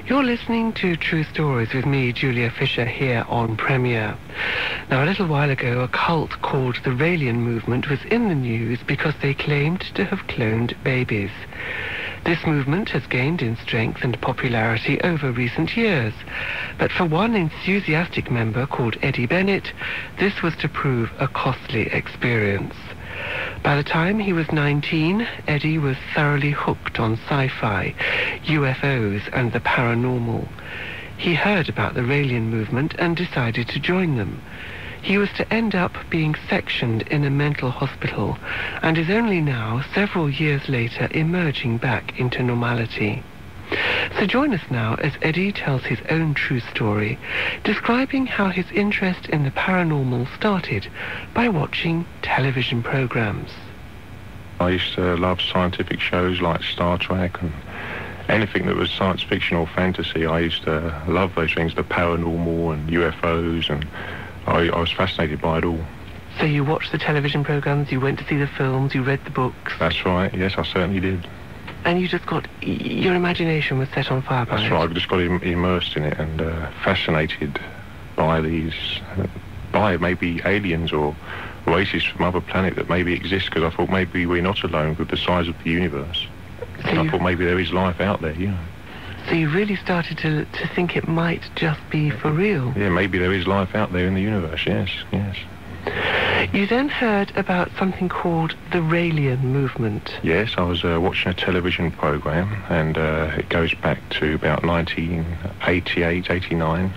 You're listening to True Stories with me, Julia Fisher, here on Premiere. Now, a little while ago, a cult called the Raelian movement was in the news because they claimed to have cloned babies. This movement has gained in strength and popularity over recent years, but for one enthusiastic member called Eddie Bennett, this was to prove a costly experience. By the time he was 19, Eddie was thoroughly hooked on sci-fi, UFOs and the paranormal. He heard about the Raelian movement and decided to join them. He was to end up being sectioned in a mental hospital and is only now, several years later, emerging back into normality. So join us now as Eddie tells his own true story, describing how his interest in the paranormal started by watching television programs. I used to love scientific shows like Star Trek and anything that was science fiction or fantasy. I used to love those things, the paranormal and UFOs, and I was fascinated by it all. So you watched the television programs, you went to see the films, you read the books? That's right, yes, I certainly did. And you just got, your imagination was set on fire by it? That's right, I just got immersed in it and fascinated by these, by maybe aliens or races from other planet that maybe exist, because I thought maybe we're not alone with the size of the universe. So I thought maybe there is life out there, you know. So you really started to think it might just be for real? Yeah, maybe there is life out there in the universe, yes, yes. You then heard about something called the Raelian movement. Yes, I was watching a television program, and it goes back to about 1988, 89.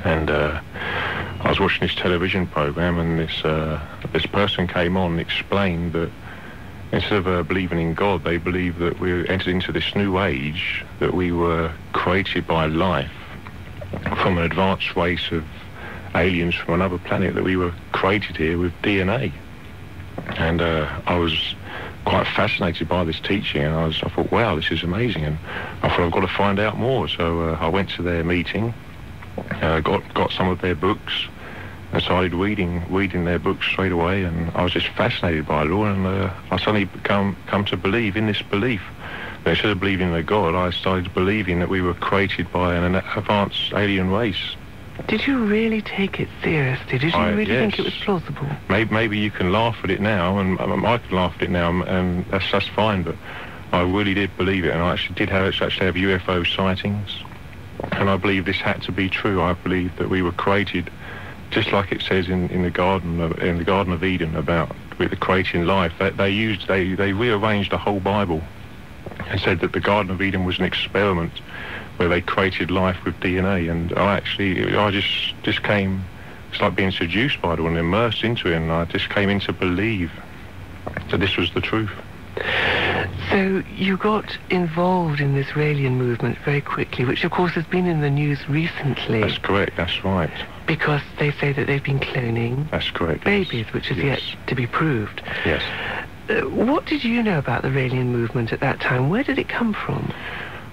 And I was watching this television program, and this person came on and explained that instead of believing in God, they believe that we entered into this new age, that we were created by life from an advanced race of aliens from another planet, that we were created here with DNA. And I was quite fascinated by this teaching, and I thought, wow, this is amazing, and I thought I've got to find out more. So I went to their meeting, got some of their books, and started reading their books straight away, and I was just fascinated by it all, and I suddenly come to believe in this belief. That instead of believing in a God, I started believing that we were created by an advanced alien race. Did you really take it seriously? Did you really think it was plausible? Maybe you can laugh at it now, and I can laugh at it now, and that's fine, but I really did believe it, and I actually did have UFO sightings, and I believe this had to be true. I believe that we were created, just like it says in the Garden of Eden about with the creating life. They rearranged the whole Bible and said that the Garden of Eden was an experiment where they created life with DNA, and I just came, it's like being seduced by it and immersed into it, and I just came in to believe that this was the truth. So you got involved in this Raelian movement very quickly, which of course has been in the news recently. That's correct, that's right. Because they say that they've been cloning that's correct, babies, which is yet to be proved. Yes. What did you know about the Raelian movement at that time? Where did it come from?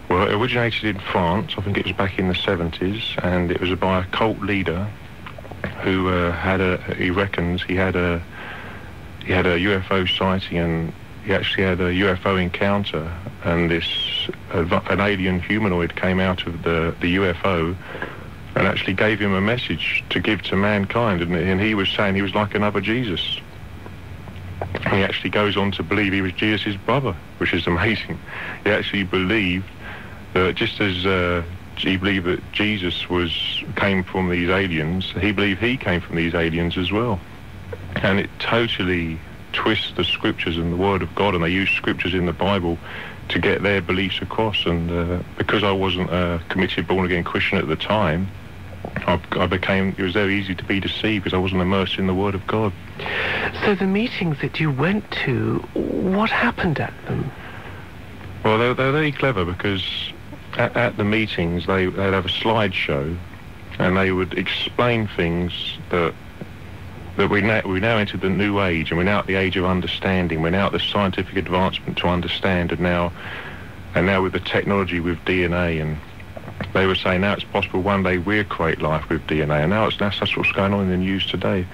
Well, it originated in France. I think it was back in the 70s, and it was by a cult leader who he reckons he had a UFO sighting, and he actually had a UFO encounter, and an alien humanoid came out of the UFO and actually gave him a message to give to mankind, and he was saying he was like another Jesus. And he actually goes on to believe he was Jesus' brother, which is amazing. He actually believed that just as he believed that Jesus came from these aliens, he believed he came from these aliens as well. And it totally twists the scriptures and the Word of God, and they use scriptures in the Bible to get their beliefs across. And because I wasn't a committed born-again Christian at the time, it was very easy to be deceived because I wasn't immersed in the Word of God. So the meetings that you went to, what happened at them? Well, they're very clever, because at the meetings they'd have a slideshow, and they would explain things that we now entered the new age, and we're now at the age of understanding. We're now at the scientific advancement to understand, and now with the technology with DNA, and they were saying now it's possible one day we'll create life with DNA, and that's what's going on in the news today.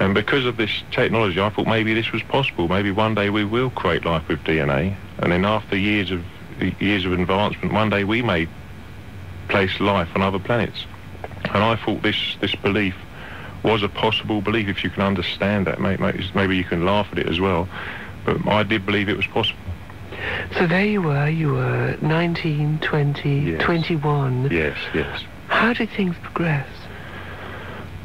And because of this technology, I thought maybe this was possible. Maybe one day we will create life with DNA, and then after years of advancement, one day we may place life on other planets. And I thought this belief was a possible belief, if you can understand that. Maybe you can laugh at it as well, but I did believe it was possible. So there you were 19, 20, Yes. 21. Yes, yes. How did things progress?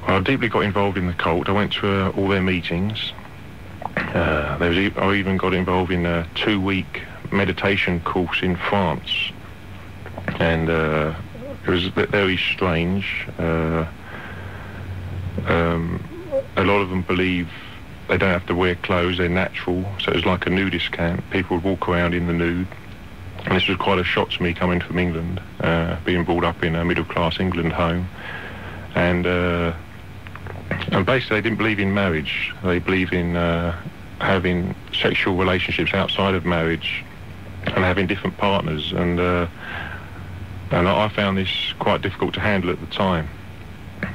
I deeply got involved in the cult. I went to all their meetings. I even got involved in a 2-week meditation course in France, and it was very strange. A lot of them believe they don't have to wear clothes, they're natural, so it was like a nudist camp. People would walk around in the nude, and this was quite a shock to me coming from England, being brought up in a middle-class England home, and basically they didn't believe in marriage. They believe in having sexual relationships outside of marriage and having different partners, and I found this quite difficult to handle at the time.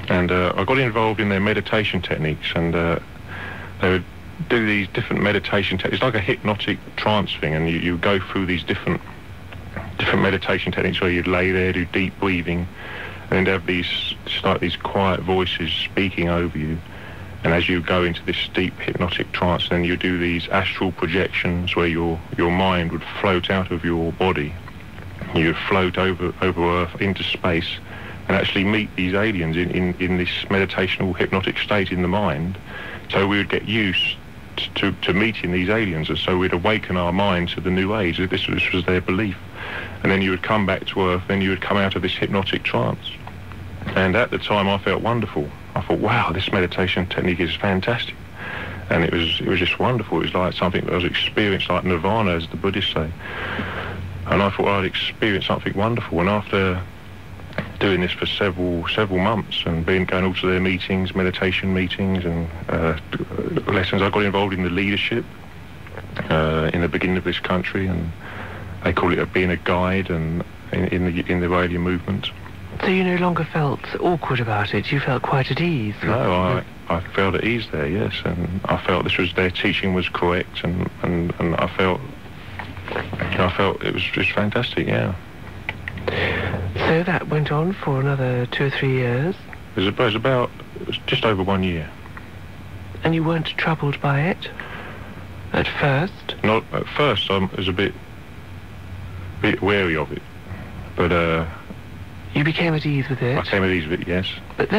And I got involved in their meditation techniques, and they would do these different meditation techniques. It's like a hypnotic trance thing, and you go through these different meditation techniques where you'd lay there, do deep breathing, and then have these quiet voices speaking over you. And as you go into this deep hypnotic trance, then you do these astral projections where your mind would float out of your body. You would float over Earth into space and actually meet these aliens in this meditational hypnotic state in the mind. So we would get used to meeting these aliens, and so we'd awaken our mind to the new age. This was their belief. And then you would come back to Earth, then you would come out of this hypnotic trance. And at the time I felt wonderful. I thought, wow, this meditation technique is fantastic. And it was just wonderful. It was like something that I was experienced, like nirvana, as the Buddhists say. And I thought I'd experienced something wonderful. And after doing this for several months and going all to their meetings, meditation meetings and lessons, I got involved in the leadership in the beginning of this country, and they call it being a guide, and in the alien movement. So you no longer felt awkward about it? You felt quite at ease? No, I felt at ease there, yes, and I felt their teaching was correct, and I felt it was just fantastic, yeah. So that went on for another 2 or 3 years? It was just over 1 year. And you weren't troubled by it at first? Not at first. I was a bit wary of it, but you became at ease with it? I came at ease with it, yes. But then